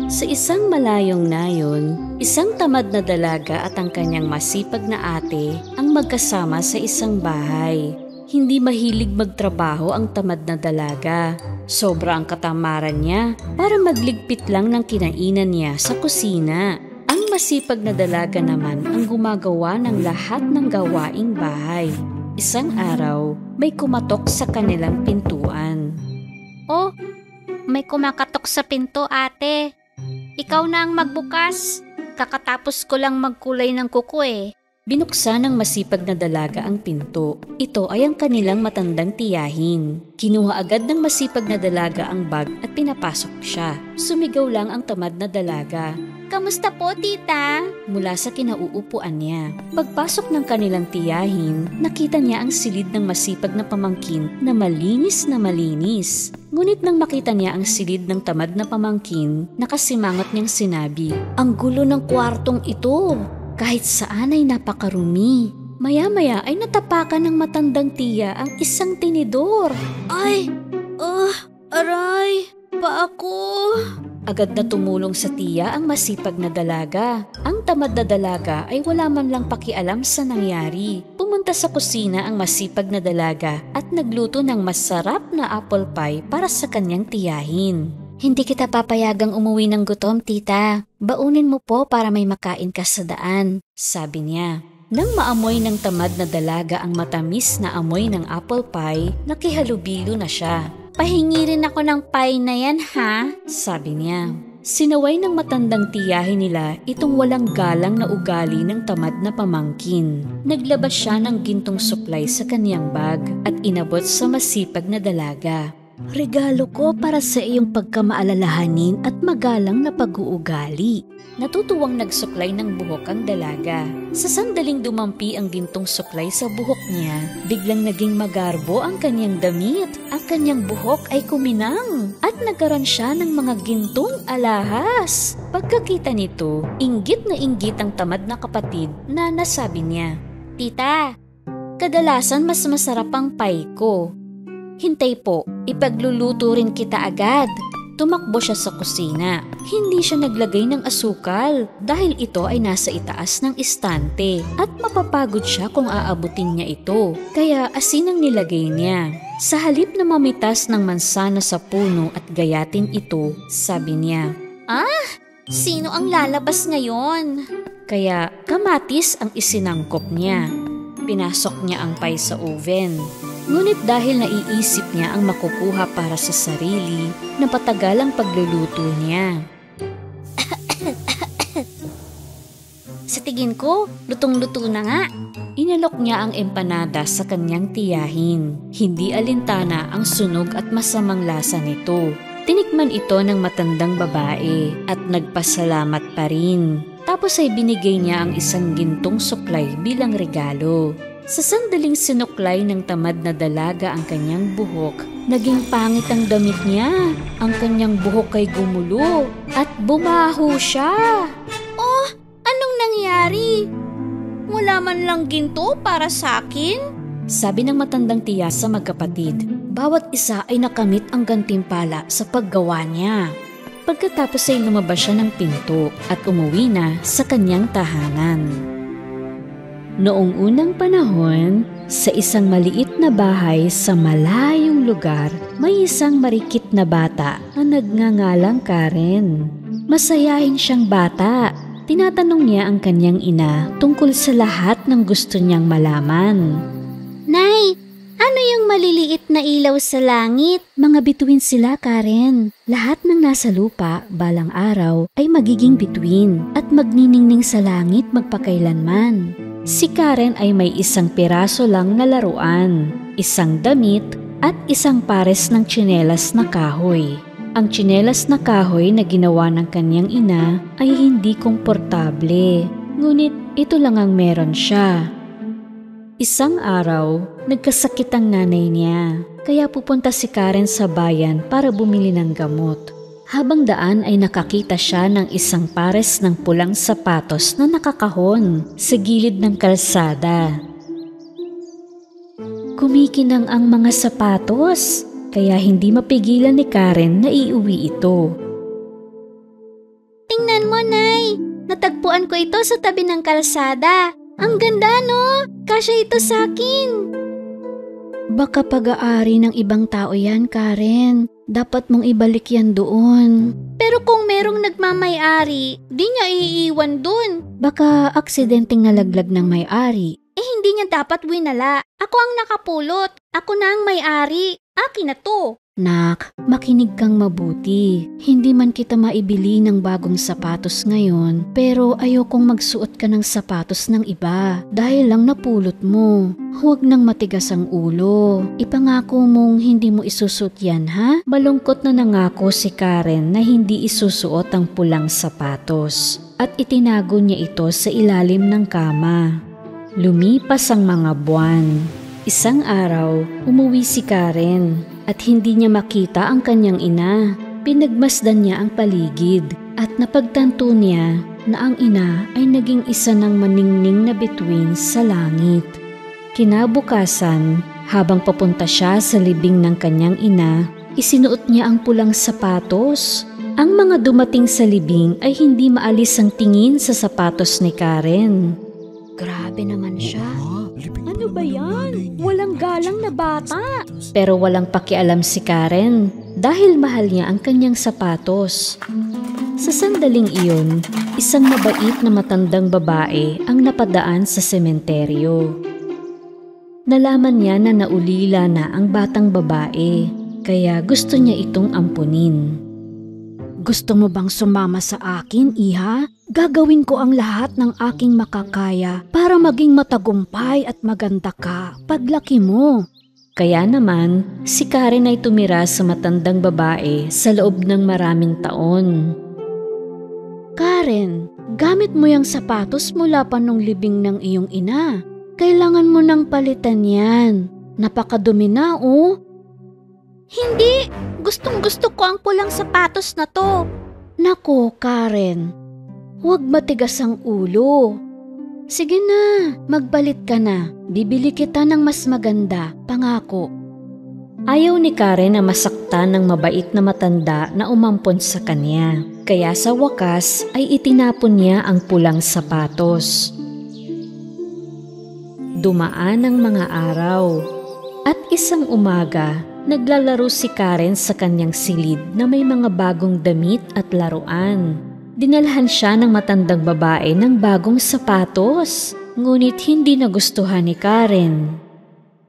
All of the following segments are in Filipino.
Sa isang malayong nayon, isang tamad na dalaga at ang kanyang masipag na ate ang magkasama sa isang bahay. Hindi mahilig magtrabaho ang tamad na dalaga. Sobra ang katamaran niya para magligpit lang ng kinainan niya sa kusina. Ang masipag na dalaga naman ang gumagawa ng lahat ng gawaing bahay. Isang araw, may kumatok sa kanilang pintuan. Oh, may kumakatok sa pinto, ate. Ikaw na ang magbukas. Kakatapos ko lang magkulay ng kuko eh. Binuksan ng masipag na dalaga ang pinto. Ito ay ang kanilang matandang tiyahin. Kinuha agad ng masipag na dalaga ang bag at pinapasok siya. Sumigaw lang ang tamad na dalaga. Kamusta po, tita? Mula sa kinauupuan niya. Pagpasok ng kanilang tiyahin, nakita niya ang silid ng masipag na pamangkin na malinis na malinis. Ngunit nang makita niya ang silid ng tamad na pamangkin, nakasimangot niyang sinabi, "Ang gulo ng kwartong ito! Kahit saan ay napakarumi." Maya-maya ay natapakan ng matandang tiya ang isang tinidor. Ay! Aray! Pa ako! Agad na tumulong sa tiya ang masipag na dalaga. Ang tamad na dalaga ay wala man lang pakialam sa nangyari. Pumunta sa kusina ang masipag na dalaga at nagluto ng masarap na apple pie para sa kanyang tiyahin. Hindi kita papayagang umuwi ng gutom, tita. Baunin mo po para may makain ka sa daan, sabi niya. Nang maamoy ng tamad na dalaga ang matamis na amoy ng apple pie, nakihalubilo na siya. Pahingi rin ako ng pie na yan, ha? Sabi niya. Sinaway ng matandang tiyahin nila itong walang galang na ugali ng tamad na pamangkin. Naglabas siya ng gintong suklay sa kanyang bag at inabot sa masipag na dalaga. "Regalo ko para sa iyong pagkamaalalahanin at magalang na pag-uugali." Natutuwang nagsuklay ng buhok ang dalaga. Sa sandaling dumampi ang gintong suklay sa buhok niya, biglang naging magarbo ang kanyang damit. Ang kanyang buhok ay kuminang at nagkaroon siya ng mga gintong alahas. Pagkakita nito, inggit na inggit ang tamad na kapatid na nasabi niya, "Tita, kadalasan mas masarap ang pie ko. Hintay po, ipagluluto rin kita agad." Tumakbo siya sa kusina. Hindi siya naglagay ng asukal dahil ito ay nasa itaas ng istante at mapapagod siya kung aabutin niya ito. Kaya asin ang nilagay niya. Sa halip na mamitas ng mansana sa puno at gayatin ito, sabi niya, Sino ang lalabas ngayon? Kaya kamatis ang isinangkop niya. Pinasok niya ang pie sa oven. Ngunit dahil naiisip niya ang makukuha para sa sarili, napatagal ang pagluluto niya. Sa tingin ko, lutong-luto na nga. Inalok niya ang empanada sa kanyang tiyahin. Hindi alintana ang sunog at masamang lasa nito. Tinikman ito ng matandang babae at nagpasalamat pa rin. Tapos ay binigay niya ang isang gintong suklay bilang regalo. Sa sandaling sinuklay ng tamad na dalaga ang kanyang buhok, naging pangit ang damit niya. Ang kanyang buhok ay gumulo at bumaho siya. Oh, anong nangyari? Wala man lang ginto para sa akin? Sabi ng matandang tiya sa magkapatid. Bawat isa ay nakamit ang gantimpala sa paggawa niya. Pagkatapos ay lumabas siya ng pinto at umuwi na sa kanyang tahanan. Noong unang panahon, sa isang maliit na bahay sa malayong lugar, may isang marikit na bata na nagngangalang Karen. Masayahin siyang bata. Tinatanong niya ang kanyang ina tungkol sa lahat ng gusto niyang malaman. Nay, ano yung maliliit na ilaw sa langit? Mga bituin sila, Karen. Lahat ng nasa lupa, balang araw, ay magiging bituin at magniningning sa langit magpakailanman. Si Karen ay may isang piraso lang na laruan, isang damit at isang pares ng tsinelas na kahoy. Ang tsinelas na kahoy na ginawa ng kanyang ina ay hindi komportable, ngunit ito lang ang meron siya. Isang araw, nagkasakit ang nanay niya, kaya pupunta si Karen sa bayan para bumili ng gamot. Habang daan ay nakakita siya ng isang pares ng pulang sapatos na nakakahon sa gilid ng kalsada. Kumikinang ang mga sapatos, kaya hindi mapigilan ni Karen na iuwi ito. Tingnan mo, Nay. Natagpuan ko ito sa tabi ng kalsada. Ang ganda, no? Kasya ito sa akin. Baka pag-aari ng ibang tao yan, Karen. Dapat mong ibalik yan doon. Pero kung merong nagmamay-ari, di niya iiwan dun. Baka aksidenteng nalaglag ng may-ari. Hindi niya dapat winala. Ako ang nakapulot. Ako na ang may-ari. Akin na to. Nak, makinig kang mabuti. Hindi man kita maibili ng bagong sapatos ngayon, pero ayokong magsuot ka ng sapatos ng iba dahil lang napulot mo. Huwag nang matigas ang ulo. Ipangako mong hindi mo isusuot yan, ha? Malungkot na nangako si Karen na hindi isusuot ang pulang sapatos at itinago niya ito sa ilalim ng kama. Lumipas ang mga buwan. Isang araw, umuwi si Karen at hindi niya makita ang kanyang ina. Pinagmasdan niya ang paligid at napagtanto niya na ang ina ay naging isa ng maningning na bituin sa langit. Kinabukasan, habang papunta siya sa libing ng kanyang ina, isinuot niya ang pulang sapatos. Ang mga dumating sa libing ay hindi maalis ang tingin sa sapatos ni Karen. Grabe naman siya. Ano ba yan? Walang galang na bata. Pero walang pakialam si Karen dahil mahal niya ang kanyang sapatos. Sa sandaling iyon, isang mabait na matandang babae ang napadaan sa sementeryo. Nalaman niya na naulila na ang batang babae, kaya gusto niya itong ampunin. Gusto mo bang sumama sa akin, iha? Gagawin ko ang lahat ng aking makakaya para maging matagumpay at maganda ka paglaki mo. Kaya naman, si Karen ay tumira sa matandang babae sa loob ng maraming taon. Karen, gamit mo yung sapatos mula pa nung libing ng iyong ina. Kailangan mo nang palitan yan. Napakadumi na, oh. Hindi! Gustong-gusto ko ang pulang sapatos na to. Nako, Karen. Huwag matigas ang ulo. Sige na, magbalit ka na. Bibili kita ng mas maganda, pangako. Ayaw ni Karen na masaktan ng mabait na matanda na umampon sa kanya. Kaya sa wakas ay itinapon niya ang pulang sapatos. Dumaan ang mga araw. At isang umaga, naglalaro si Karen sa kanyang silid na may mga bagong damit at laruan. Dinalhan siya ng matandang babae ng bagong sapatos, ngunit hindi nagustuhan ni Karen.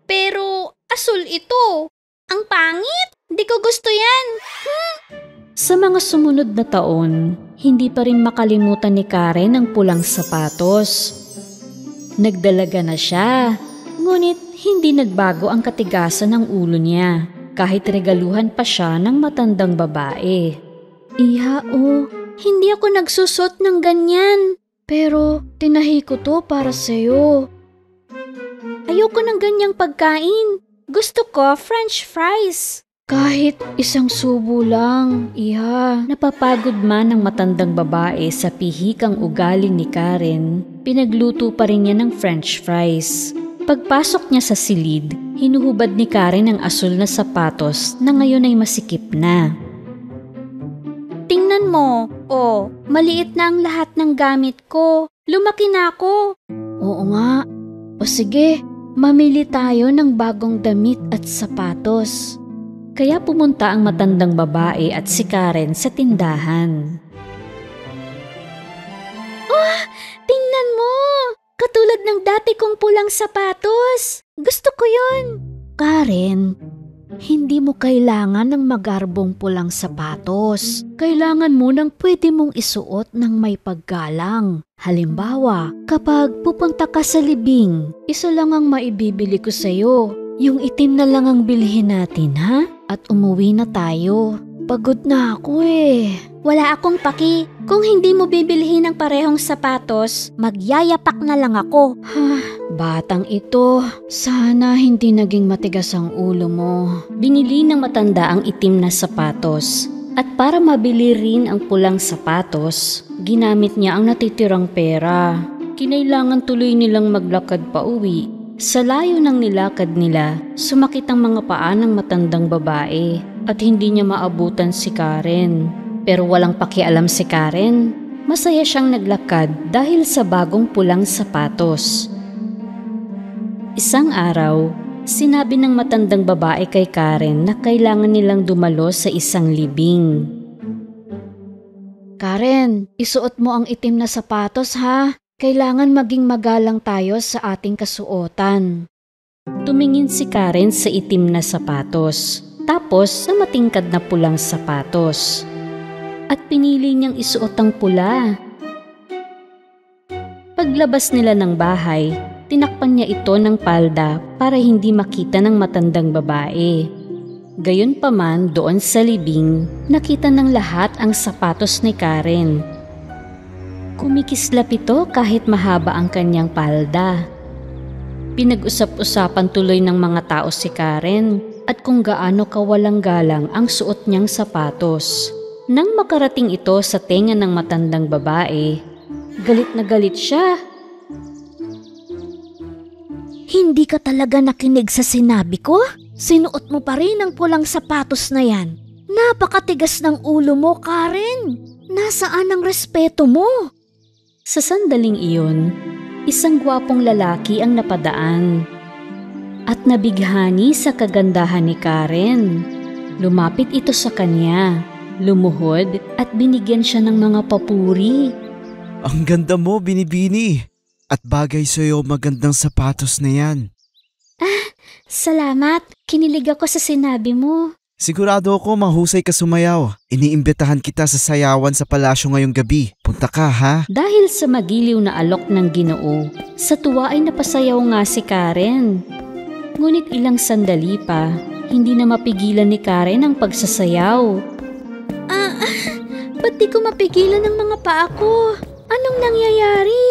Pero asul ito. Ang pangit. Di ko gusto yan. Sa mga sumunod na taon, hindi pa rin makalimutan ni Karen ang pulang sapatos. Nagdalaga na siya, ngunit hindi nagbago ang katigasan ng ulo niya kahit regaluhan pa siya ng matandang babae. Iha, Hindi ako nagsusot ng ganyan. pero tinahi ko to para sa'yo. Ayoko ng ganyang pagkain. Gusto ko French fries. Kahit isang subo lang, iha. Napapagod man ang matandang babae sa pihikang ugali ni Karen, pinagluto pa rin niya ng French fries. Pagpasok niya sa silid, hinuhubad ni Karen ang asul na sapatos na ngayon ay masikip na. Tingnan mo, maliit na ang lahat ng gamit ko. Lumaki na ako. Oo nga. O sige, mamili tayo ng bagong damit at sapatos. Kaya pumunta ang matandang babae at si Karen sa tindahan. Tingnan mo! Katulad ng dati kong pulang sapatos. Gusto ko yun. Karen, hindi mo kailangan ng magarbong pulang sapatos. Kailangan mo ng pwede mong isuot ng may paggalang. Halimbawa, kapag pupunta ka sa libing, isa lang ang maibibili ko sa'yo. Yung itim na lang ang bilhin natin, ha? At umuwi na tayo. Pagod na ako eh. Wala akong paki. Kung hindi mo bibilhin ng parehong sapatos, magyayapak na lang ako. Batang ito, sana hindi naging matigas ang ulo mo. Binili ng matanda ang itim na sapatos. At para mabili rin ang pulang sapatos, ginamit niya ang natitirang pera. Kinailangan tuloy nilang maglakad pa uwi. Sa layo ng nilakad nila, sumakit ang mga paa ng matandang babae at hindi niya maabutan si Karen. Pero walang pakialam si Karen. Masaya siyang naglakad dahil sa bagong pulang sapatos. Isang araw, sinabi ng matandang babae kay Karen na kailangan nilang dumalo sa isang libing. Karen, isuot mo ang itim na sapatos ha. Kailangan maging magalang tayo sa ating kasuotan. Tumingin si Karen sa itim na sapatos, tapos sa matingkad na pulang sapatos. At pinili niyang isuot ang pula. Paglabas nila ng bahay, tinakpan niya ito ng palda para hindi makita ng matandang babae. Gayunpaman doon sa libing, nakita ng lahat ang sapatos ni Karen. Kumikislap ito kahit mahaba ang kanyang palda. Pinag-usap-usapan tuloy ng mga tao si Karen at kung gaano kawalang galang ang suot niyang sapatos. Nang makarating ito sa tenga ng matandang babae, galit na galit siya. Hindi ka talaga nakinig sa sinabi ko? Sinuot mo pa rin ang pulang sapatos na yan. Napakatigas ng ulo mo, Karen. Nasaan ang respeto mo? Sa sandaling iyon, isang gwapong lalaki ang napadaan at nabighani sa kagandahan ni Karen. Lumapit ito sa kanya, lumuhod at binigyan siya ng mga papuri. Ang ganda mo, Binibini. At bagay sa'yo magandang sapatos na yan. Salamat. Kinilig ako sa sinabi mo. Sigurado ako mahusay ka sumayaw. Iniimbitahan kita sa sayawan sa palasyo ngayong gabi. Punta ka ha? Dahil sa magiliw na alok ng Ginoo, sa tuwa ay napasayaw nga si Karen. Ngunit ilang sandali pa, hindi na mapigilan ni Karen ang pagsasayaw. Ba't di ko mapigilan ng mga paa ko? Anong nangyayari?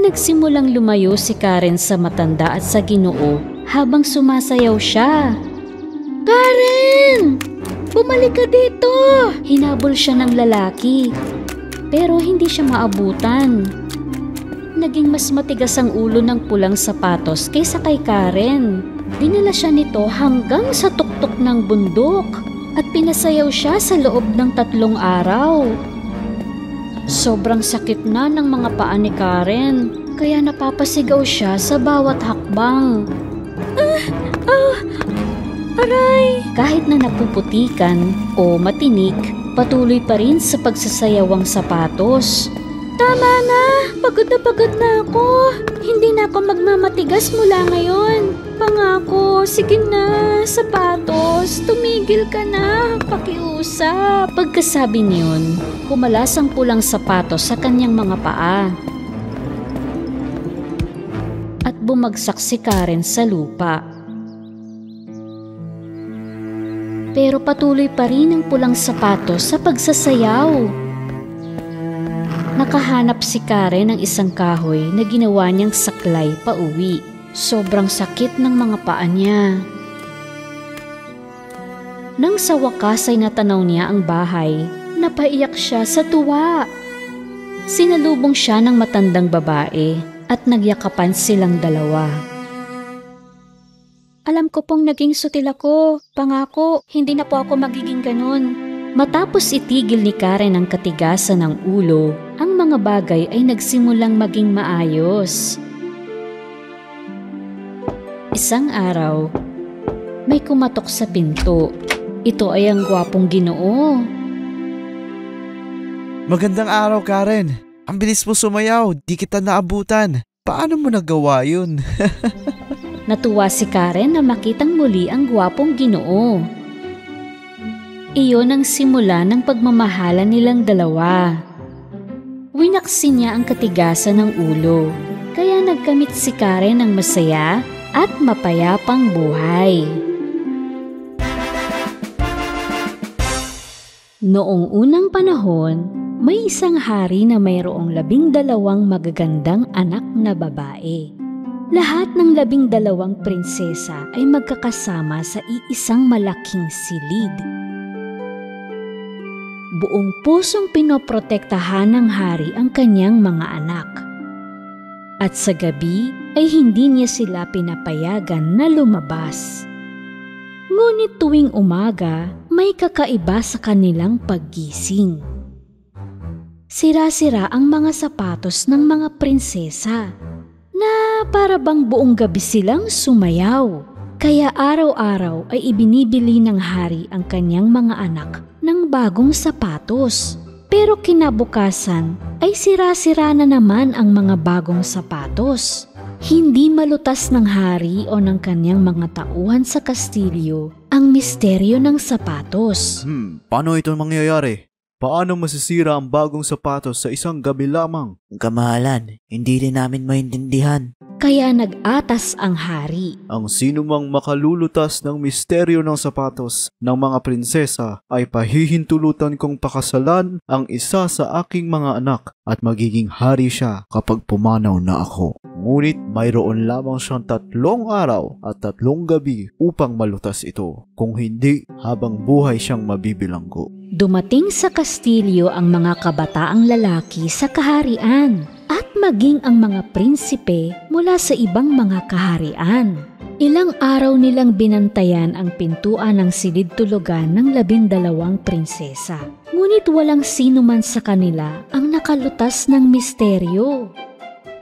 Nagsimulang lumayo si Karen sa matanda at sa Ginoo habang sumasayaw siya. Karen! Bumalik ka dito! Hinabol siya ng lalaki, pero hindi siya maabutan. Naging mas matigas ang ulo ng pulang sapatos kaysa kay Karen. Dinala siya nito hanggang sa tuktok ng bundok at pinasayaw siya sa loob ng 3 araw. Sobrang sakit na ng mga paa ni Karen, kaya napapasigaw siya sa bawat hakbang. Aray! Kahit na napuputikan o matinik, patuloy pa rin sa pagsasayawang sapatos. Tama na! Pagod na ako! Hindi na ako magmamatigas mula ngayon. Pangako, sige na, sapatos, tumigil ka na, pakiusap. Pagkasabi niyon, kumalas ang pulang sapatos sa kanyang mga paa. At bumagsak si Karen sa lupa. Pero patuloy pa rin ang pulang sapatos sa pagsasayaw. Nakahanap si Karen ng isang kahoy na ginawa niyang saklay pauwi. Sobrang sakit ng mga paa niya. Nang sa wakas ay natanaw niya ang bahay, napaiyak siya sa tuwa. Sinalubong siya ng matandang babae at nagyakapan silang dalawa. Alam ko pong naging sutil ako. Pangako, hindi na po ako magiging ganun. Matapos itigil ni Karen ang katigasan ng ulo, ang mga bagay ay nagsimulang maging maayos. Isang araw, may kumatok sa pinto. Ito ay ang gwapong Ginoo. Magandang araw, Karen. Ang bilis mo sumayaw, di kita naabutan. Paano mo nagawa yun? Natuwa si Karen na makitang muli ang gwapong Ginoo. Iyon ang simula ng pagmamahalan nilang dalawa. Winaksin niya ang katigasan ng ulo, kaya nagkamit si Karen ng masaya at mapayapang buhay. Noong unang panahon, may isang hari na mayroong 12 magagandang anak na babae. Lahat ng 12 prinsesa ay magkakasama sa iisang malaking silid. Buong pusong pinoprotektahan ng hari ang kanyang mga anak. At sa gabi ay hindi niya sila pinapayagan na lumabas. Ngunit tuwing umaga, may kakaiba sa kanilang paggising. Sira-sira ang mga sapatos ng mga prinsesa na para bang buong gabi silang sumayaw. Kaya araw-araw ay ibinibili ng hari ang kanyang mga anak ng bagong sapatos. Pero kinabukasan ay sira-sira na naman ang mga bagong sapatos. Hindi malutas ng hari o ng kanyang mga tauhan sa kastilyo ang misteryo ng sapatos. Paano ito mangyayari? Paano masisira ang bagong sapatos sa isang gabi lamang? Kamahalan, hindi rin namin maintindihan. Kaya nag-atas ang hari. Ang sinumang makalulutas ng misteryo ng sapatos ng mga prinsesa ay pahihintulutan kong pakasalan ang isa sa aking mga anak at magiging hari siya kapag pumanaw na ako. Ngunit mayroon lamang siyang 3 araw at 3 gabi upang malutas ito. Kung hindi, habang buhay siyang mabibilanggo. Dumating sa kastilyo ang mga kabataang lalaki sa kaharian at maging ang mga prinsipe mula sa ibang mga kaharian. Ilang araw nilang binantayan ang pintuan ng silid-tulugan ng 12 prinsesa. Ngunit walang sino man sa kanila ang nakalutas ng misteryo.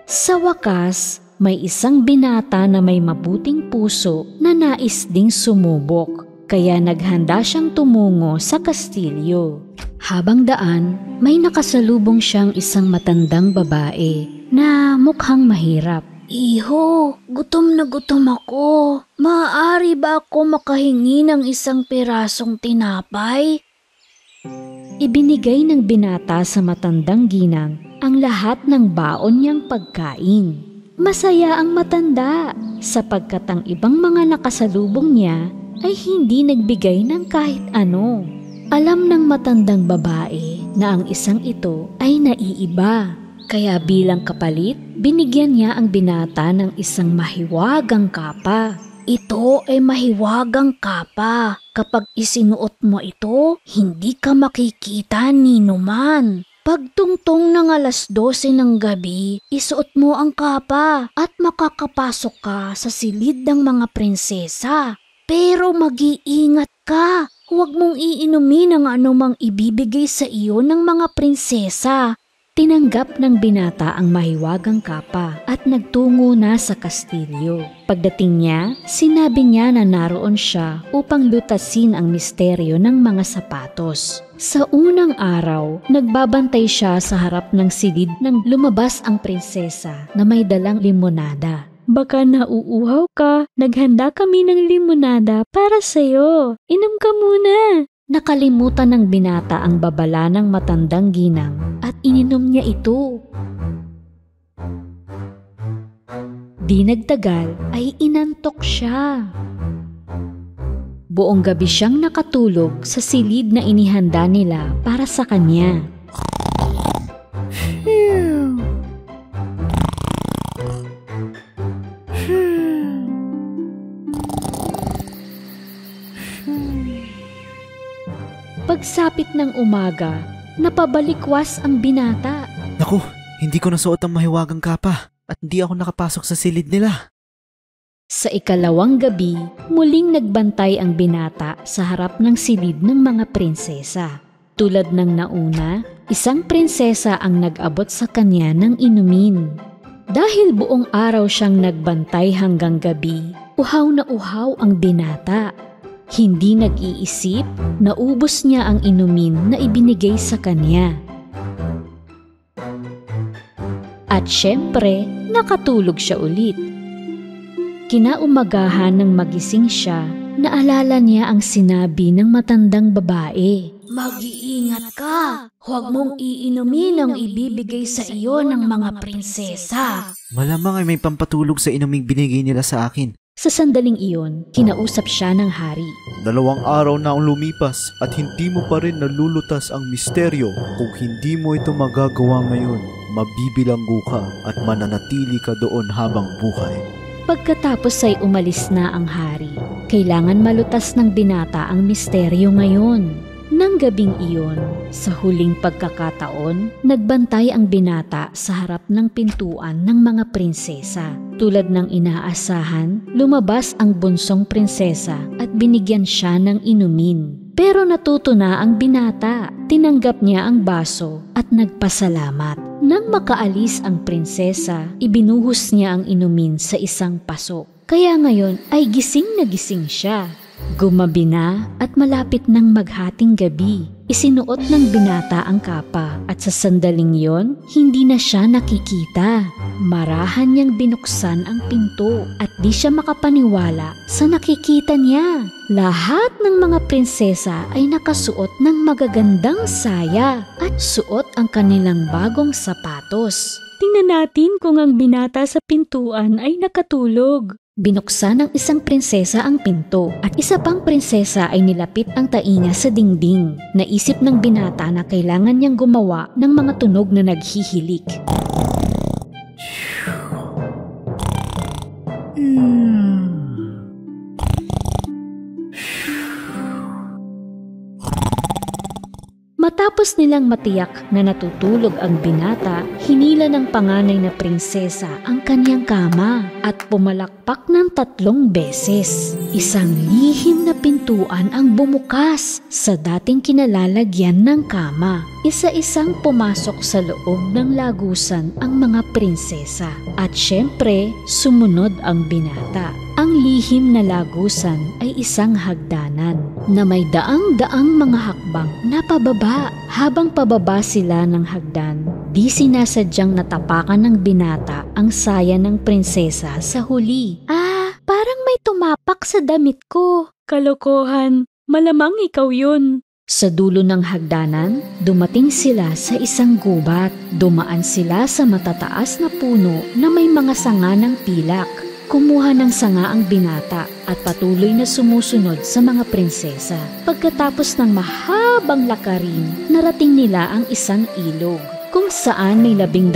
Sa wakas, may isang binata na may mabuting puso na nais ding sumubok. Kaya naghanda siyang tumungo sa kastilyo. Habang daan, may nakasalubong siyang isang matandang babae na mukhang mahirap. Iho, gutom na gutom ako. Maaari ba ako makahingi ng isang pirasong tinapay? Ibinigay ng binata sa matandang ginang ang lahat ng baon niyang pagkain. Masaya ang matanda sapagkat ang ibang mga nakasalubong niya ay hindi nagbigay ng kahit ano. Alam ng matandang babae na ang isang ito ay naiiba. Kaya bilang kapalit, binigyan niya ang binata ng isang mahiwagang kapa. Ito ay mahiwagang kapa. Kapag isinuot mo ito, hindi ka makikita ni numan. Pagtungtong ng 12:00 ng gabi, isuot mo ang kapa at makakapasok ka sa silid ng mga prinsesa. Pero mag-iingat ka, huwag mong iinumin ang anumang ibibigay sa iyo ng mga prinsesa. Tinanggap ng binata ang mahiwagang kapa at nagtungo na sa kastilyo. Pagdating niya, sinabi niya na naroon siya upang lutasin ang misteryo ng mga sapatos. Sa unang araw, nagbabantay siya sa harap ng silid nang lumabas ang prinsesa na may dalang limonada. Baka nauuhaw ka, naghanda kami ng limonada para sa'yo. Inom ka muna. Nakalimutan ng binata ang babala ng matandang ginang at ininom niya ito. Di nagtagal ay inantok siya. Buong gabi siyang nakatulog sa silid na inihanda nila para sa kanya. Pagsapit ng umaga, napabalikwas ang binata. Naku, hindi ko nasuot ang mahiwagang kapa at hindi ako nakapasok sa silid nila. Sa ikalawang gabi, muling nagbantay ang binata sa harap ng silid ng mga prinsesa. Tulad ng nauna, isang prinsesa ang nag-abot sa kanya ng inumin. Dahil buong araw siyang nagbantay hanggang gabi, uhaw na uhaw ang binata. Hindi nag-iisip, naubos niya ang inumin na ibinigay sa kanya. At syempre, nakatulog siya ulit. Kinaumagahan ng magising siya, naalala niya ang sinabi ng matandang babae. Mag-iingat ka, huwag mong iinumin ang ibibigay sa iyo ng mga prinsesa. Malamang ay may pampatulog sa inuming binigay nila sa akin. Sa sandaling iyon, kinausap siya ng hari. 2 araw na ang lumipas at hindi mo pa rin nalulutas ang misteryo. Kung hindi mo ito magagawa ngayon, mabibilanggo ka at mananatili ka doon habang buhay. Pagkatapos ay umalis na ang hari. Kailangan malutas ng binata ang misteryo ngayon. Nang gabing iyon, sa huling pagkakataon, nagbantay ang binata sa harap ng pintuan ng mga prinsesa. Tulad ng inaasahan, lumabas ang bunsong prinsesa at binigyan siya ng inumin. Pero natuto na ang binata. Tinanggap niya ang baso at nagpasalamat. Nang makaalis ang prinsesa, ibinuhos niya ang inumin sa isang paso. Kaya ngayon ay gising na gising siya. Gumabi na at malapit ng maghating gabi. Isinuot ng binata ang kapa at sa sandaling yon, hindi na siya nakikita. Marahan niyang binuksan ang pinto at di siya makapaniwala sa nakikita niya. Lahat ng mga prinsesa ay nakasuot ng magagandang saya at suot ang kanilang bagong sapatos. Tingnan natin kung ang binata sa pintuan ay nakatulog. Binuksan ng isang prinsesa ang pinto at isa pang prinsesa ay nilapit ang tainga sa dingding. Naisip ng binata na kailangan niyang gumawa ng mga tunog na naghihilik. Matapos nilang matiyak na natutulog ang binata, hinila ng panganay na prinsesa ang kanyang kama at pumalakpak ng 3 beses. Isang lihim na pintuan ang bumukas sa dating kinalalagyan ng kama. Isa-isang pumasok sa loob ng lagusan ang mga prinsesa at syempre sumunod ang binata. Ang lihim na lagusan ay isang hagdanan na may daang-daang mga hakbang na pababa. Habang pababa sila ng hagdan, di sinasadyang natapakan ng binata ang saya ng prinsesa sa huli. Parang may tumapak sa damit ko. Kalokohan, malamang ikaw yun. Sa dulo ng hagdanan, dumating sila sa isang gubat. Dumaan sila sa matataas na puno na may mga sanga ng pilak. Kumuha ng sanga ang binata at patuloy na sumusunod sa mga prinsesa. Pagkatapos ng mahabang lakarin, narating nila ang isang ilog kung saan may 12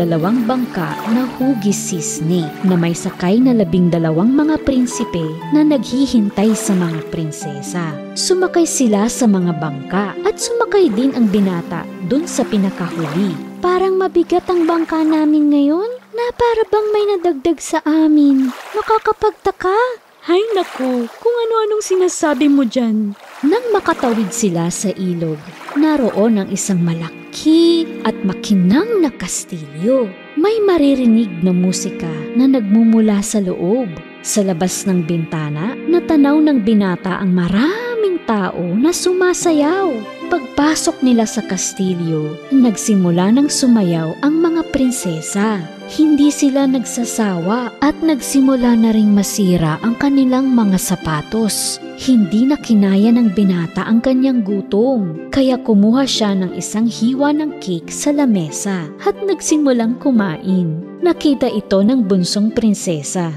bangka na hugis sisne na may sakay na 12 mga prinsipe na naghihintay sa mga prinsesa. Sumakay sila sa mga bangka at sumakay din ang binata dun sa pinakahuli. Parang mabigat ang bangka namin ngayon na para bang may nadagdag sa amin. Nakakapagtaka. Hay naku, kung ano-anong sinasabi mo dyan. Nang makatawid sila sa ilog, naroon ang isang malaki at makinang na kastilyo. May maririnig na musika na nagmumula sa loob. Sa labas ng bintana, natanaw ng binata ang maraming tao na sumasayaw. Pagpasok nila sa kastilyo, nagsimula ng sumayaw ang mga prinsesa. Hindi sila nagsasawa at nagsimula na ring masira ang kanilang mga sapatos. Hindi na kinaya ng binata ang kanyang gutom, kaya kumuha siya ng isang hiwa ng cake sa lamesa at nagsimulang kumain. Nakita ito ng bunsong prinsesa.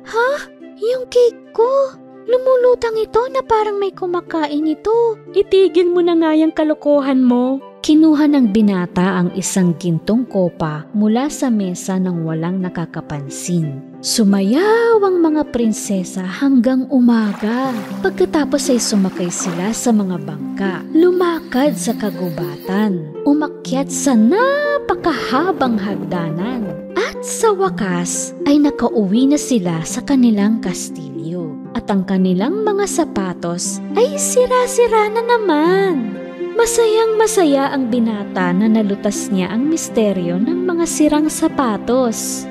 Ha? Yung cake ko? Lumulutang ito na parang may kumakain ito. Itigil mo na nga yung kalokohan mo. Kinuha ng binata ang isang gintong kopa mula sa mesa nang walang nakakapansin. Sumayaw ang mga prinsesa hanggang umaga. Pagkatapos ay sumakay sila sa mga bangka, lumakad sa kagubatan, umakyat sa napakahabang hagdanan. At sa wakas ay nakauwi na sila sa kanilang kastilyo. At ang kanilang mga sapatos ay sira-sira na naman. Masayang-masaya ang binata na nalutas niya ang misteryo ng mga sirang sapatos.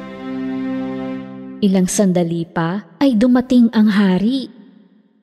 Ilang sandali pa ay dumating ang hari.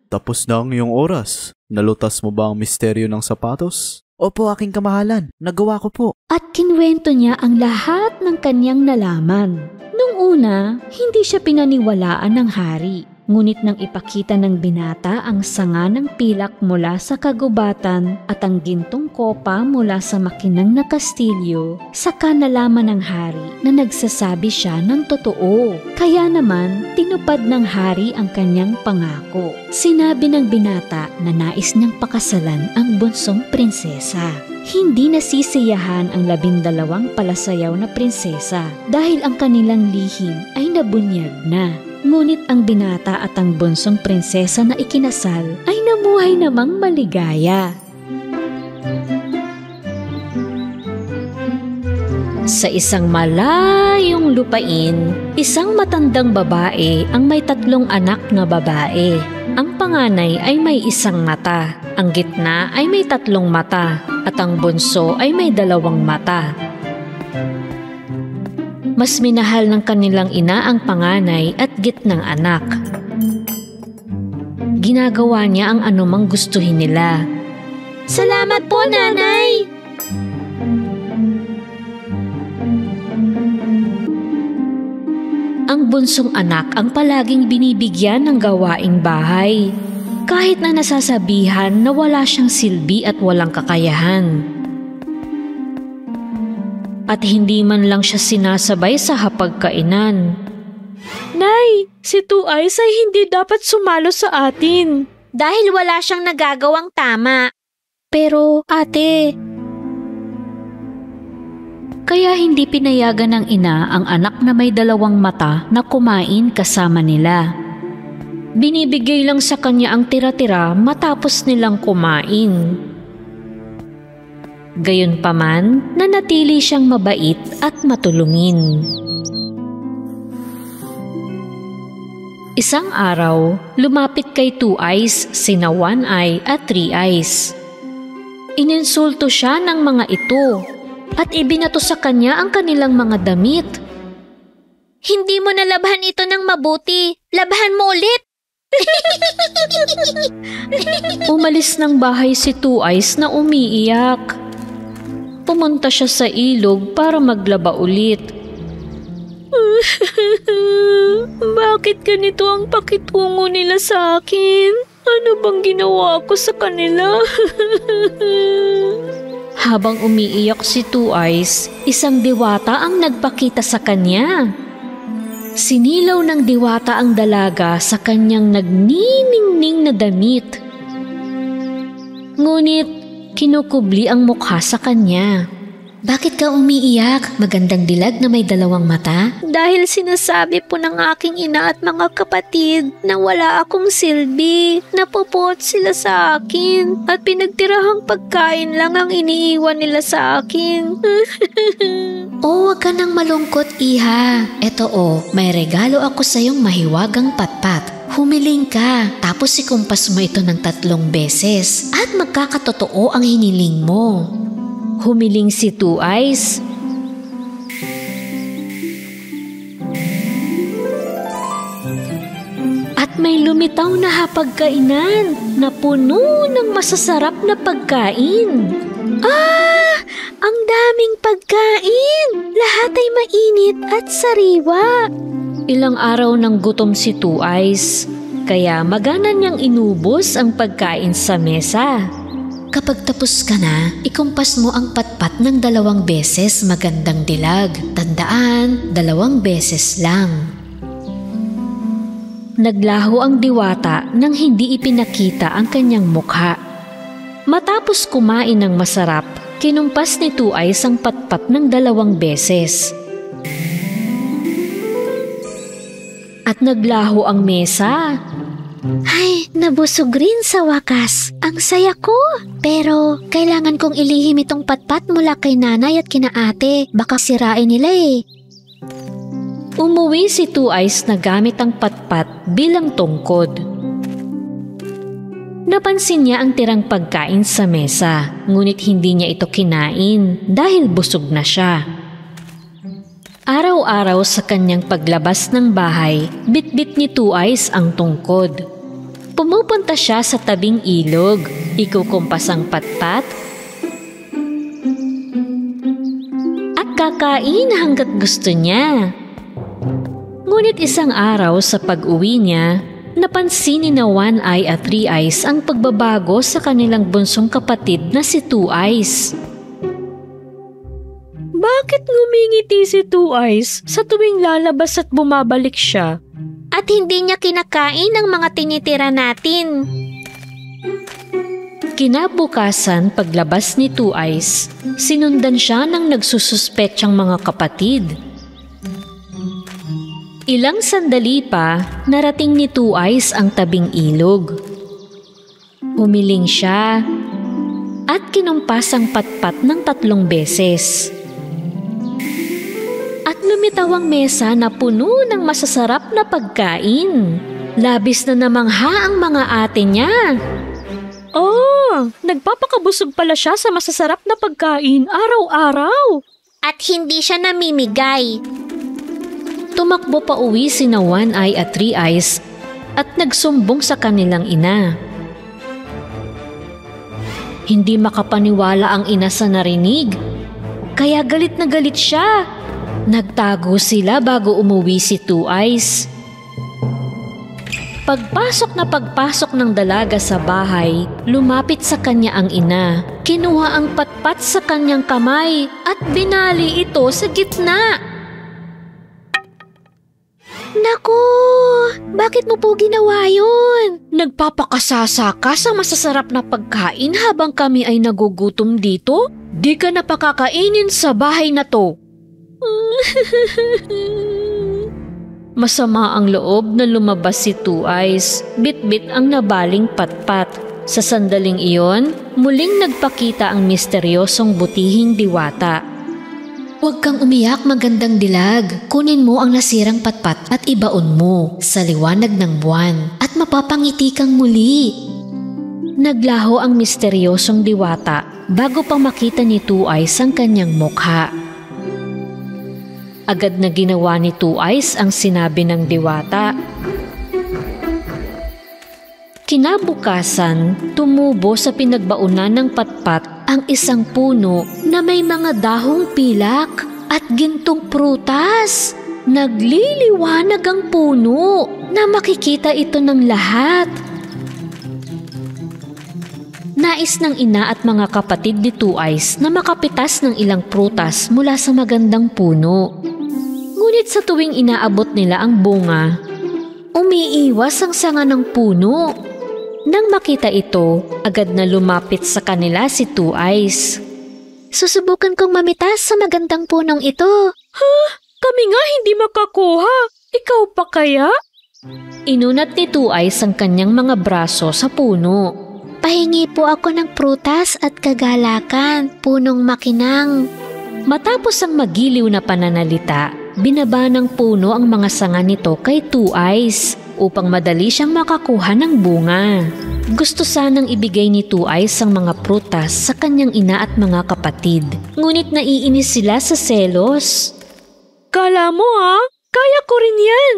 Tapos na ang iyong oras. Nalutas mo ba ang misteryo ng sapatos? Opo, aking kamahalan. Nagawa ko po. At kinwento niya ang lahat ng kanyang nalaman. Nung una, hindi siya pinaniwalaan ng hari. Ngunit nang ipakita ng binata ang sanga ng pilak mula sa kagubatan at ang gintong kopa mula sa makinang na kastilyo, saka nalaman ng hari na nagsasabi siya ng totoo. Kaya naman, tinupad ng hari ang kanyang pangako. Sinabi ng binata na nais niyang pakasalan ang bunsong prinsesa. Hindi nasisiyahan ang 12 palasayaw na prinsesa dahil ang kanilang lihim ay nabunyag na. Ngunit ang binata at ang bunsong prinsesa na ikinasal ay namuhay namang maligaya. Sa isang malayong lupain, isang matandang babae ang may 3 anak na babae. Ang panganay ay may 1 mata, ang gitna ay may 3 mata, at ang bunso ay may 2 mata. Mas minahal ng kanilang ina ang panganay at gitnang anak. Ginagawa niya ang anumang gustuhin nila. Salamat po, Nanay! Ang bunsong anak ang palaging binibigyan ng gawaing bahay, kahit na nasasabihan na wala siyang silbi at walang kakayahan. At hindi man lang siya sinasabay sa hapagkainan. Nay, si Two Eyes ay hindi dapat sumalo sa atin. Dahil wala siyang nagagawang tama. Pero, ate, kaya hindi pinayagan ng ina ang anak na may 2 mata na kumain kasama nila. Binibigay lang sa kanya ang tira-tira matapos nilang kumain. Gayunpaman, nanatili siyang mabait at matulungin. Isang araw, lumapit kay Two Eyes sina One Eye at Three Eyes. Ininsulto siya ng mga ito at ibinato sa kanya ang kanilang mga damit. Hindi mo nalabhan ito ng mabuti. Labhan mo ulit. Umalis ng bahay si Two Eyes na umiiyak. Pumunta siya sa ilog para maglaba ulit. Bakit ganito ang pakitungo nila sa akin? Ano bang ginawa ko sa kanila? Habang umiiyak si Two Eyes, isang diwata ang nagpakita sa kanya. Sinilaw ng diwata ang dalaga sa kanyang nagniningning na damit. Ngunit kinukubli ang mukha sa kanya. Bakit ka umiiyak? Magandang dilag na may 2 mata? Dahil sinasabi po ng aking ina at mga kapatid na wala akong silbi. Napupot sila sa akin at pinagtirahang pagkain lang ang iniiwan nila sa akin. Huwag ka nang malungkot, Iha. Eto may regalo ako sa iyong mahiwagang patpat. Humiling ka, tapos ikumpas mo ito ng 3 beses at magkakatotoo ang hiniling mo. Humiling si Two Eyes. At may lumitaw na hapagkainan na puno ng masasarap na pagkain. Ang daming pagkain! Lahat ay mainit at sariwa. Ilang araw ng gutom si Two Eyes, kaya magana niyang inubos ang pagkain sa mesa. Kapag tapos ka na, ikumpas mo ang patpat ng 2 beses magandang dilag. Tandaan, 2 beses lang. Naglaho ang diwata nang hindi ipinakita ang kanyang mukha. Matapos kumain ng masarap, kinumpas ni Two Eyes ang patpat ng 2 beses. At naglaho ang mesa. Ay, nabusog rin sa wakas. Ang saya ko. Pero, kailangan kong ilihim itong patpat mula kay nanay at kina ate. Baka sirain nila eh. Umuwi si Two Eyes na gamit ang patpat bilang tungkod. Napansin niya ang tirang pagkain sa mesa, ngunit hindi niya ito kinain dahil busog na siya. Araw-araw sa kanyang paglabas ng bahay, bitbit ni Two Eyes ang tungkod. Pumupunta siya sa tabing ilog, ikukumpas ang patpat, at kakain hanggat gusto niya. Ngunit isang araw sa pag-uwi niya, napansin ni na One Eye at Three Eyes ang pagbabago sa kanilang bunsong kapatid na si Two Eyes. Bakit ngumingiti si Two Eyes sa tuwing lalabas at bumabalik siya? At hindi niya kinakain ang mga tinitira natin. Kinabukasan paglabas ni Two Eyes, sinundan siya ng nagsususpetsyang mga kapatid. Ilang sandali pa, narating ni Two Eyes ang tabing ilog. Humiling siya at kinumpas ang patpat ng 3 beses. At lumitaw ang mesa na puno ng masasarap na pagkain. Labis na namangha ang mga ate niya. Nagpapakabusog pala siya sa masasarap na pagkain araw-araw. At hindi siya namimigay. Tumakbo pa uwi sina One Eye at Three Eyes at nagsumbong sa kanilang ina. Hindi makapaniwala ang ina sa narinig, kaya galit na galit siya. Nagtago sila bago umuwi si Two Eyes. Pagpasok ng dalaga sa bahay, lumapit sa kanya ang ina. Kinuha ang patpat sa kanyang kamay at binali ito sa gitna. Naku! Bakit mo po ginawa yun? Nagpapakasasa ka sa masasarap na pagkain habang kami ay nagugutom dito? Di ka na pakakainin sa bahay na to. Masama ang loob na lumabas si Two Eyes. Bit-bit ang nabaling patpat. Sa sandaling iyon, muling nagpakita ang misteryosong butihing diwata. Huwag kang umiyak, magandang dilag. Kunin mo ang nasirang patpat at ibaon mo sa liwanag ng buwan at mapapangiti kang muli. Naglaho ang misteryosong diwata bago pa makita ni Two Eyes ang kanyang mukha. Agad na ginawa ni Two Eyes ang sinabi ng diwata. Kinabukasan, tumubo sa pinagbaunan ng patpat ang isang puno na may mga dahong pilak at gintong prutas. Nagliliwanag ang puno na makikita ito ng lahat. Nais ng ina at mga kapatid ni Two Eyes na makapitas ng ilang prutas mula sa magandang puno. Ngunit sa tuwing inaabot nila ang bunga, umiiwas ang sanga ng puno. Nang makita ito, agad na lumapit sa kanila si Two Eyes. Susubukan kong mamitas sa magandang punong ito. Kami nga hindi makakuha. Ikaw pa kaya? Inunat ni Two Eyes ang kanyang mga braso sa puno. Pahingi po ako ng prutas at kagalakan, punong makinang. Matapos ang magiliw na pananalita, binaba ng puno ang mga sanga nito kay Two Eyes upang madali siyang makakuha ng bunga. Gusto sanang ibigay ni Two Eyes ang mga prutas sa kanyang ina at mga kapatid. Ngunit naiinis sila sa selos. Kala mo kaya ko rin yan.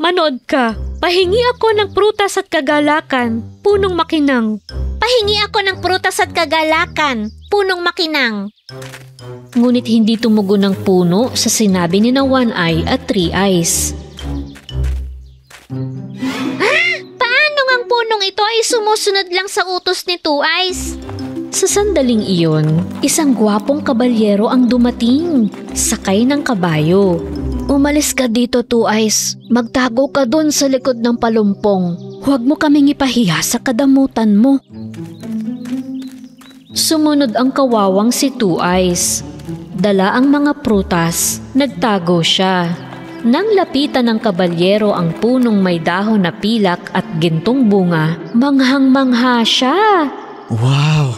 Manood ka. Pahingi ako ng prutas at kagalakan, punong makinang. Pahingi ako ng prutas at kagalakan, punong makinang. Ngunit hindi tumugon ang puno sa sinabi ni na One Eye at Three Eyes. Paano ang punong ito ay sumusunod lang sa utos ni Two Eyes? Sa sandaling iyon, isang gwapong kabalyero ang dumating, sakay ng kabayo. Umalis ka dito, Two Eyes. Magtago ka dun sa likod ng palumpong. Huwag mo kaming ipahiya sa kadamutan mo. Sumunod ang kawawang si Two Eyes. Dala ang mga prutas, nagtago siya. Nang lapitan ng kabalyero ang punong may dahon na pilak at gintong bunga, manghang-mangha siya. Wow!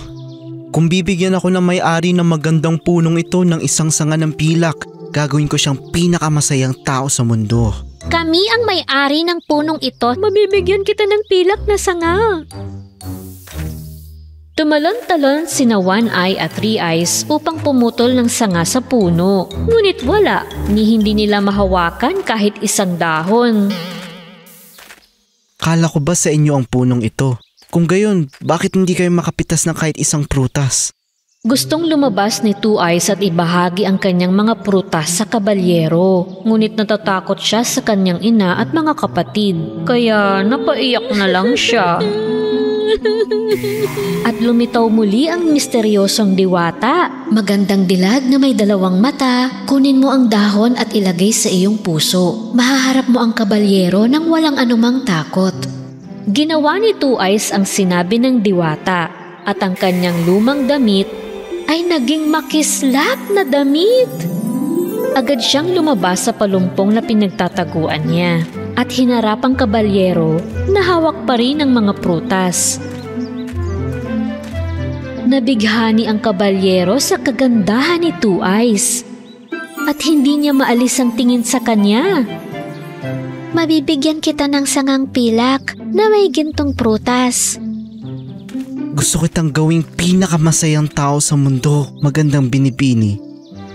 Kung bibigyan ako ng may-ari ng magandang punong ito ng isang sanga ng pilak, gagawin ko siyang pinakamasayang tao sa mundo. Kami ang may-ari ng punong ito. Mabibigyan kita ng pilak na sanga. Tumalon-talon sina One Eye at Three Eyes upang pumutol ng sanga sa puno. Ngunit wala, ni hindi nila mahawakan kahit isang dahon. Kala ko ba sa inyo ang punong ito? Kung gayon, bakit hindi kayo makapitas ng kahit isang prutas? Gustong lumabas ni Two Eyes at ibahagi ang kanyang mga prutas sa kabalyero. Ngunit natatakot siya sa kanyang ina at mga kapatid. Kaya napaiyak na lang siya. At lumitaw muli ang misteryosong diwata. Magandang dilag na may dalawang mata. Kunin mo ang dahon at ilagay sa iyong puso. Mahaharap mo ang kabalyero nang walang anumang takot. Ginawa ni Two Eyes ang sinabi ng diwata at ang kanyang lumang damit ay naging makislap na damit. Agad siyang lumabas sa palumpong na pinagtataguan niya at hinarap ang kabalyero na hawak pa rin ang mga prutas. Nabighani ang kabalyero sa kagandahan ni Two Eyes at hindi niya maalis ang tingin sa kanya. Mabibigyan kita ng sangang pilak na may gintong prutas. Gusto kitang gawing pinakamasayang tao sa mundo, magandang binibini.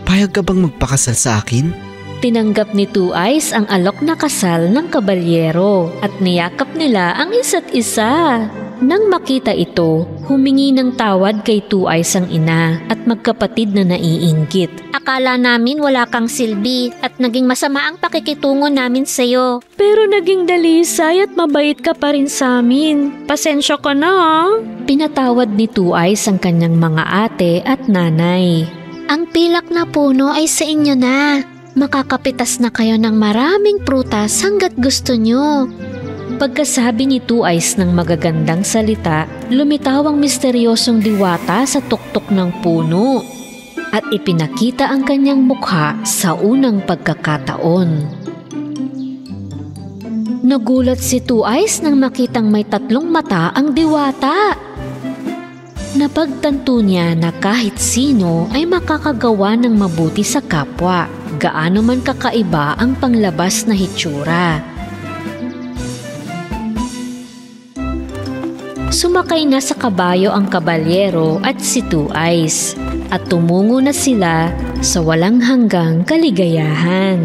Payag ka bang magpakasal sa akin? Tinanggap ni Two Eyes ang alok na kasal ng kabalyero at niyakap nila ang isa't isa. Nang makita ito, humingi ng tawad kay Two Eyes ang ina at magkapatid na naiinggit. Akala namin wala kang silbi at naging masama ang pakikitungo namin sa'yo. Pero naging dalisay at mabait ka pa rin sa amin. Pasensya ka na ha. Pinatawad ni Two Eyes ang kanyang mga ate at nanay. Ang pilak na puno ay sa inyo na. Makakapitas na kayo ng maraming prutas hanggat gusto nyo. Pagkasabi ni Two Eyes ng magagandang salita, lumitaw ang misteryosong diwata sa tuktok ng puno at ipinakita ang kanyang mukha sa unang pagkakataon. Nagulat si Two Eyes nang makitang may 3 mata ang diwata. Napagtanto niya na kahit sino ay makakagawa ng mabuti sa kapwa, gaano man kakaiba ang panglabas na hitsura. Sumakay na sa kabayo ang kabalyero at si Two Eyes at tumungo na sila sa walang hanggang kaligayahan.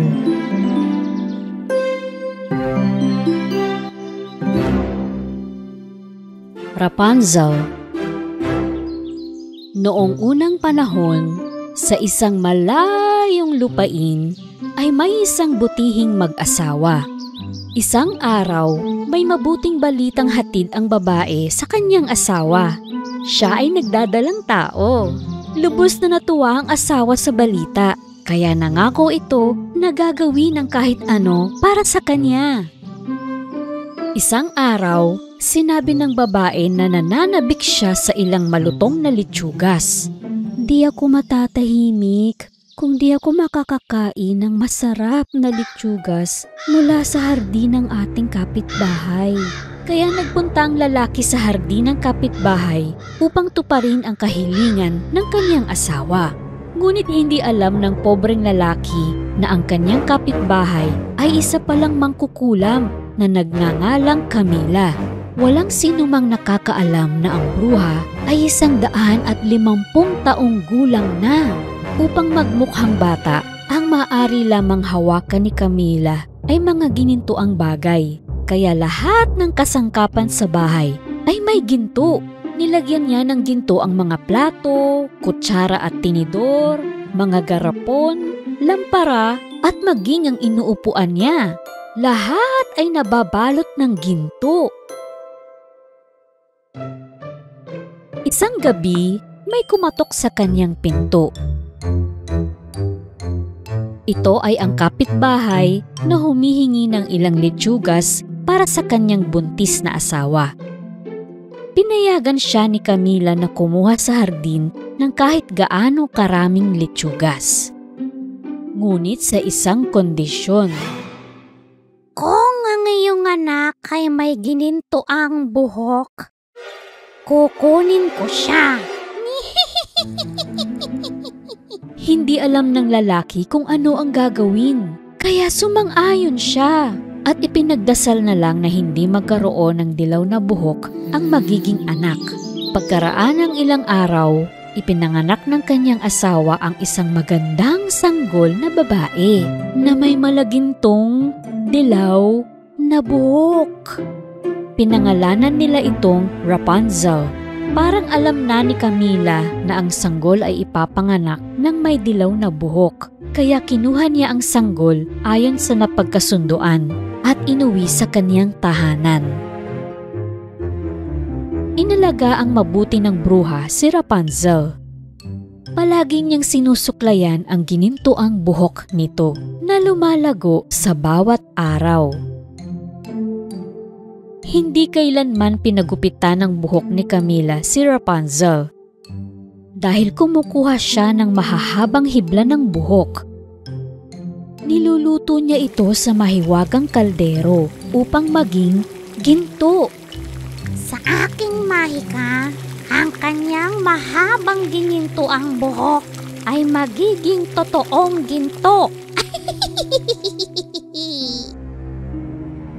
Rapunzel. Noong unang panahon, sa isang malayong lupain ay may isang butihing mag-asawa. Isang araw, may mabuting balitang hatid ang babae sa kanyang asawa. Siya ay nagdadalang tao. Lubos na natuwa ang asawa sa balita, kaya nangako ito na gagawin ang kahit ano para sa kanya. Isang araw, sinabi ng babae na nananabik siya sa ilang malutong na litsugas. Di ako matatahimik kung di ako makakakain ng masarap na litsugas mula sa hardin ng ating kapitbahay. Kaya nagpunta ang lalaki sa hardin ng kapitbahay upang tuparin ang kahilingan ng kanyang asawa. Ngunit hindi alam ng pobreng lalaki na ang kanyang kapitbahay ay isa palang mangkukulam na nagngangalang Camila. Walang sinumang nakakaalam na ang bruha ay 150 taong gulang na. Upang magmukhang bata, ang maaari lamang hawakan ni Camila ay mga ginintuang bagay. Kaya lahat ng kasangkapan sa bahay ay may ginto. Nilagyan niya ng ginto ang mga plato, kutsara at tinidor, mga garapon, lampara at maging ang inuupuan niya. Lahat ay nababalot ng ginto. Isang gabi, may kumatok sa kanyang pinto. Ito ay ang kapitbahay na humihingi ng ilang litsugas para sa kanyang buntis na asawa. Pinayagan siya ni Camila na kumuha sa hardin ng kahit gaano karaming litsugas. Ngunit sa isang kondisyon. Kung ang iyong anak ay may gininto ang buhok, kukunin ko siya. Hindi alam ng lalaki kung ano ang gagawin, kaya sumang-ayon siya at ipinagdasal na lang na hindi magkaroon ng dilaw na buhok ang magiging anak. Pagkaraan ng ilang araw, ipinanganak ng kanyang asawa ang isang magandang sanggol na babae na may malagintong dilaw na buhok. Pinangalanan nila itong Rapunzel. Parang alam na ni Camila na ang sanggol ay ipapanganak ng may dilaw na buhok. Kaya kinuha niya ang sanggol ayon sa napagkasunduan at inuwi sa kaniyang tahanan. Inalaga ang mabuti ng bruha si Rapunzel. Palagi niyang sinusuklayan ang ginintuang buhok nito na lumalago sa bawat araw. Hindi kailanman pinagupitan ng buhok ni Camila si Rapunzel dahil kumukuha siya ng mahahabang hibla ng buhok. Niluluto niya ito sa mahiwagang kaldero upang maging ginto. Sa aking mahika, ang kanyang mahabang gininto ang buhok ay magiging totoong ginto.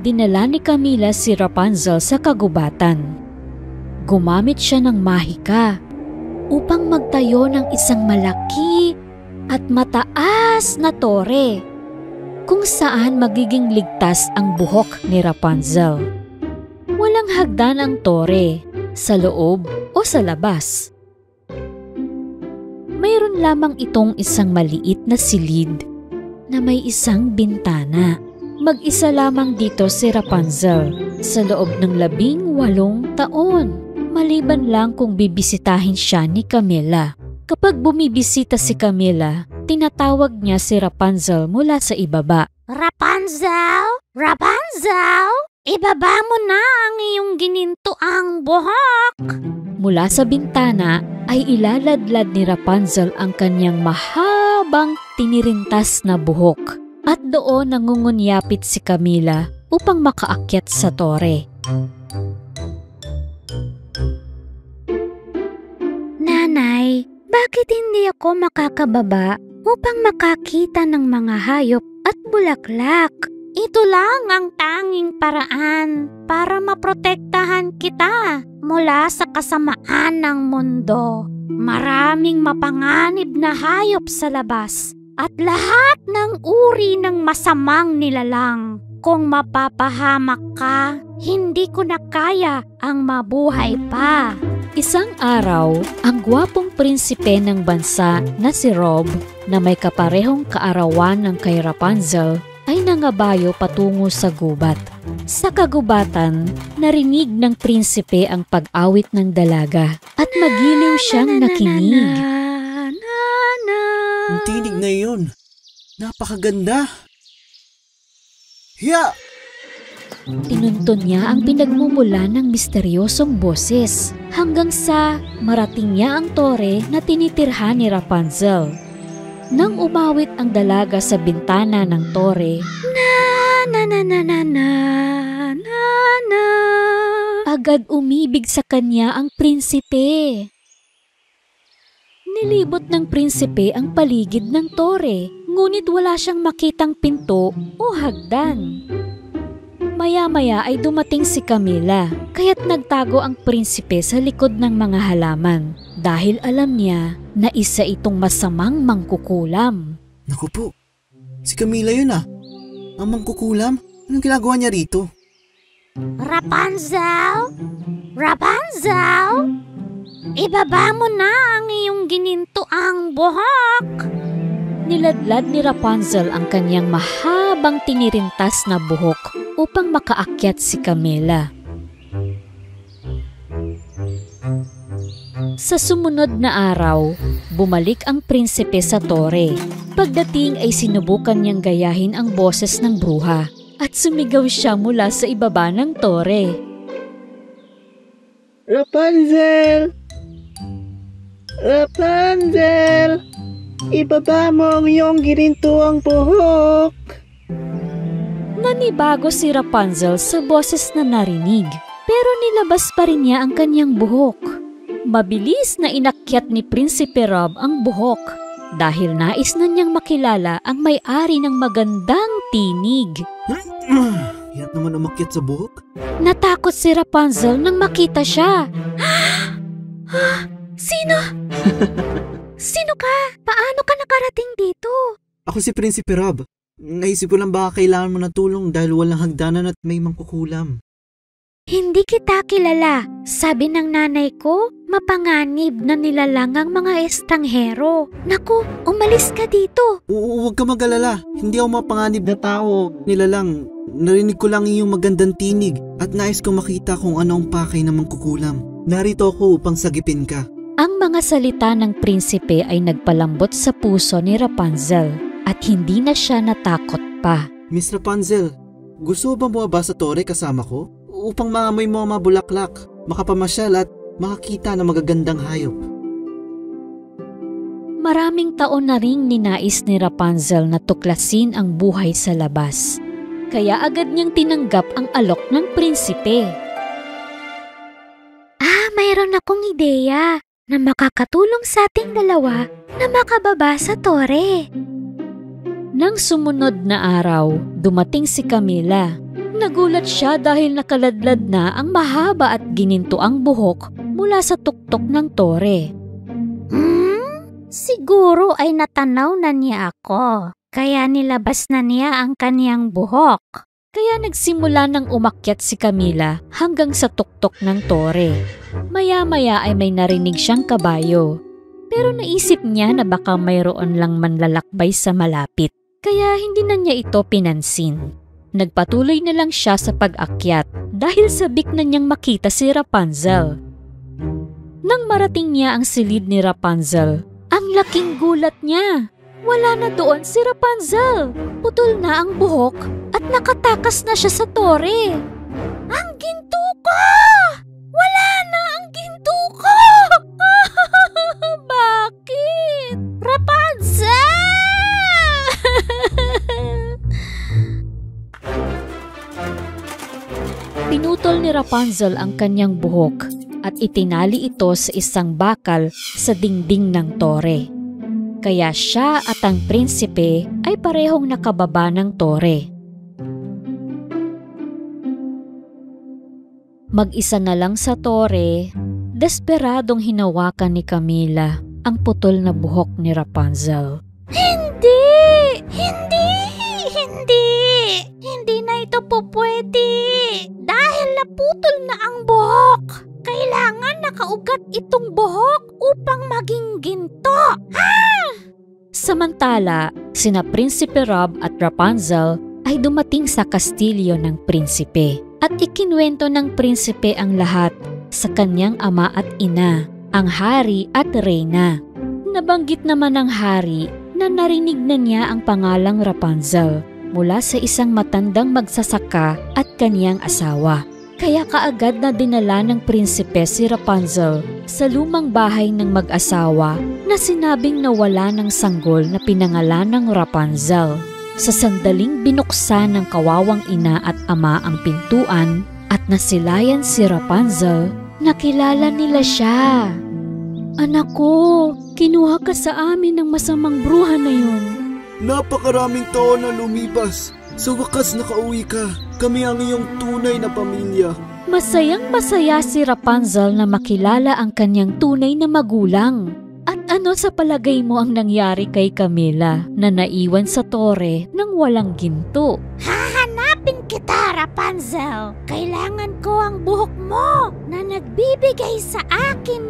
Dinala ni Camila si Rapunzel sa kagubatan. gumamit siya ng mahika upang magtayo ng isang malaki at mataas na tore kung saan magiging ligtas ang buhok ni Rapunzel. Walang hagdan ang tore sa loob o sa labas. Mayroon lamang itong isang maliit na silid na may isang bintana. Mag-isa lamang dito si Rapunzel sa loob ng 18 taon. Maliban lang kung bibisitahin siya ni Camilla. Kapag bumibisita si Camilla, tinatawag niya si Rapunzel mula sa ibaba. Rapunzel? Rapunzel? Ibaba mo na ang iyong ginintuang buhok. Mula sa bintana ay ilaladlad ni Rapunzel ang kanyang mahabang tinirintas na buhok. At doon nangungunyapit si Camilla upang makaakyat sa tore. Nanay, bakit hindi ako makakababa upang makakita ng mga hayop at bulaklak? Ito lang ang tanging paraan para maprotektahan kita mula sa kasamaan ng mundo. Maraming mapanganib na hayop sa labas at lahat ng uri ng masamang nilalang. Kung mapapahamak ka, hindi ko na kaya ang mabuhay pa. Isang araw, ang gwapong prinsipe ng bansa na si Rob na may kaparehong kaarawan ng kay Rapunzel ay nangabayo patungo sa gubat. Sa kagubatan, narinig ng prinsipe ang pag-awit ng dalaga at magiliw siyang nakinig. Ang tinig na iyon. Napakaganda. Hiya! Tinuntun niya ang pinagmumula ng misteryosong boses hanggang sa marating niya ang tore na tinitirhan ni Rapunzel. Nang umawit ang dalaga sa bintana ng tore, agad umibig sa kanya ang prinsipe. Nilibot ng prinsipe ang paligid ng tore, ngunit wala siyang makitang pinto o hagdan. Maya-maya ay dumating si Camilla, kaya't nagtago ang prinsipe sa likod ng mga halaman dahil alam niya na isa itong masamang mangkukulam. Naku po, si Camilla yun ah. Ang mangkukulam? Anong ginagawa niya rito? Rapunzel? Rapunzel? Ibaba mo na ang iyong ginintuang buhok. Niladlad ni Rapunzel ang kanyang mahabang tinirintas na buhok upang makaakyat si Camilla. Sa sumunod na araw, bumalik ang prinsipe sa tore. Pagdating ay sinubukan niyang gayahin ang boses ng bruha at sumigaw siya mula sa ibaba ng tore. Rapunzel! Rapunzel! Ibaba mo ang iyong ginintuang buhok! Nanibago si Rapunzel sa boses na narinig, pero nilabas pa rin niya ang kanyang buhok. Mabilis na inakyat ni Prinsipe Rob ang buhok dahil nais na niyang makilala ang may-ari ng magandang tinig. Hirap naman umakyat sa buhok. Natakot si Rapunzel nang makita siya. Sino? Sino ka? Paano ka nakarating dito? Ako si Prinsipe Rob. Naisip ko lang baka kailangan mo ng tulong dahil walang hagdanan at may mangkukulam. Hindi kita kilala. Sabi ng nanay ko, mapanganib na nilalang ang mga estranghero. Naku, umalis ka dito. Huwag ka mag-alala. Hindi ako mapanganib na tao. Nilalang, narinig ko lang iyong magandang tinig at nais ko makita kung ano ang pakay ng mangkukulam. Narito ako upang sagipin ka. Ang mga salita ng prinsipe ay nagpalambot sa puso ni Rapunzel at hindi na siya natakot pa. Miss Rapunzel, gusto ba mo ba sa tore kasama ko? Upang maamoy mo ang mga bulaklak, makapamasyal at makakita ng magagandang hayop. Maraming taon na ring ninais ni Rapunzel na tuklasin ang buhay sa labas. Kaya agad niyang tinanggap ang alok ng prinsipe. Mayroon akong ideya na makakatulong sa ating dalawa na makababa sa tore. Nang sumunod na araw, dumating si Camilla. Nagulat siya dahil nakaladlad na ang mahaba at ginintuang buhok mula sa tuktok ng tore. Siguro ay natanaw na niya ako, kaya nilabas na niya ang kaniyang buhok. Kaya nagsimula ng umakyat si Camila hanggang sa tuktok ng tore. Maya-maya ay may narinig siyang kabayo. Pero naisip niya na baka mayroon lang manlalakbay sa malapit. Kaya hindi na niya ito pinansin. Nagpatuloy na lang siya sa pag-akyat dahil sabik na niyang makita si Rapunzel. Nang marating niya ang silid ni Rapunzel, ang laking gulat niya. Wala na doon si Rapunzel. Putol na ang buhok at nakatakas na siya sa tore. Ang ginto ko! Wala na ang ginto ko! Bakit? Rapunzel! Pinutol ni Rapunzel ang kanyang buhok at itinali ito sa isang bakal sa dingding ng tore. Kaya siya at ang prinsipe ay parehong nakababa ng tore. Mag-isa na lang sa tore, desperadong hinawakan ni Camila ang putol na buhok ni Rapunzel. Hindi! Hindi na ito pupwede! Dahil naputol na ang buhok! Kailangan nakaugat itong buhok upang maging ginto! Samantala, sina Prinsipe Rob at Rapunzel ay dumating sa kastilyo ng prinsipe at ikinuwento ng prinsipe ang lahat sa kanyang ama at ina, ang hari at reyna. Nabanggit naman ng hari na narinig na niya ang pangalang Rapunzel mula sa isang matandang magsasaka at kaniyang asawa. Kaya kaagad na dinala ng prinsipe si Rapunzel sa lumang bahay ng mag-asawa na sinabing nawala ng sanggol na pinangalan ng Rapunzel. Sa sandaling binuksan ng kawawang ina at ama ang pintuan at nasilayan si Rapunzel, nakilala nila siya. Anak ko, kinuha ka sa amin ng masamang bruha na yun. Napakaraming taon na lumipas. Sa wakas nakauwi ka. Kami ang iyong tunay na pamilya. Masayang-masaya si Rapunzel na makilala ang kanyang tunay na magulang. At ano sa palagay mo ang nangyari kay Camila na naiwan sa tore nang walang ginto? Hahanapin kita, Rapunzel! Kailangan ko ang buhok mo na nagbibigay sa akin